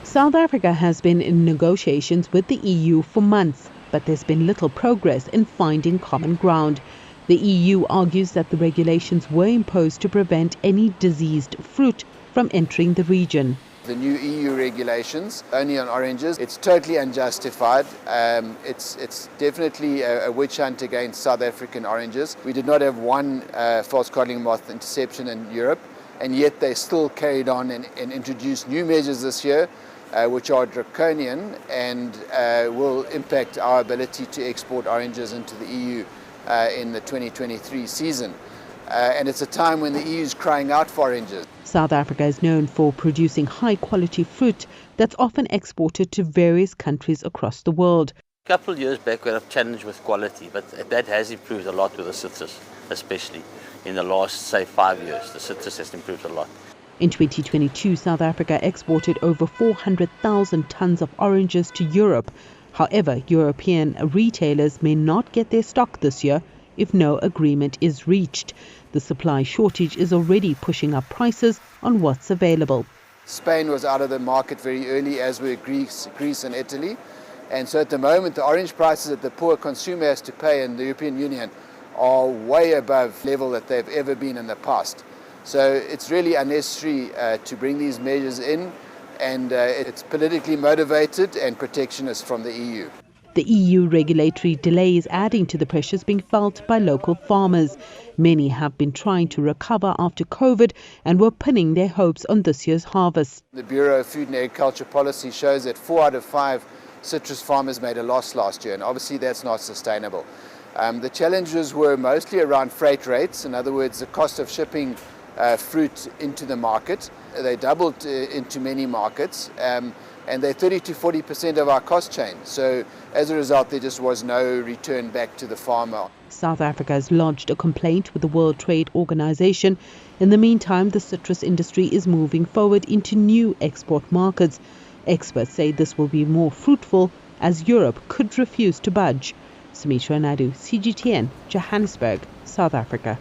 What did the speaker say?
South Africa has been in negotiations with the EU for months, but there's been little progress in finding common ground. The EU argues that the regulations were imposed to prevent any diseased fruit from entering the region. The new EU regulations, only on oranges, it's totally unjustified. It's definitely a witch hunt against South African oranges. We did not have one false codling moth interception in Europe, and yet they still carried on and introduced new measures this year, which are draconian and will impact our ability to export oranges into the EU in the 2023 season. And it's a time when the EU is crying out for oranges. South Africa is known for producing high-quality fruit that's often exported to various countries across the world. A couple of years back we had a challenge with quality, but that has improved a lot with the citrus, especially in the last, say, 5 years. The citrus has improved a lot. In 2022, South Africa exported over 400,000 tons of oranges to Europe. However, European retailers may not get their stock this year if no agreement is reached. The supply shortage is already pushing up prices on what's available. Spain was out of the market very early, as were Greece and Italy. And so at the moment, the orange prices that the poor consumer has to pay in the European Union are way above level that they've ever been in the past. So it's really unnecessary to bring these measures in, and it's politically motivated and protectionist from the EU. The EU regulatory delay is adding to the pressures being felt by local farmers. Many have been trying to recover after COVID and were pinning their hopes on this year's harvest. The Bureau of Food and Agriculture Policy shows that 4 out of 5 citrus farmers made a loss last year, and obviously that's not sustainable. The challenges were mostly around freight rates, in other words, the cost of shipping fruit into the market. They doubled into many markets, and they're 30 to 40% of our cost chain. So as a result, there just was no return back to the farmer. South Africa has lodged a complaint with the World Trade Organization. In the meantime, the citrus industry is moving forward into new export markets. Experts say this will be more fruitful as Europe could refuse to budge. Sumitra Naidu, CGTN, Johannesburg, South Africa.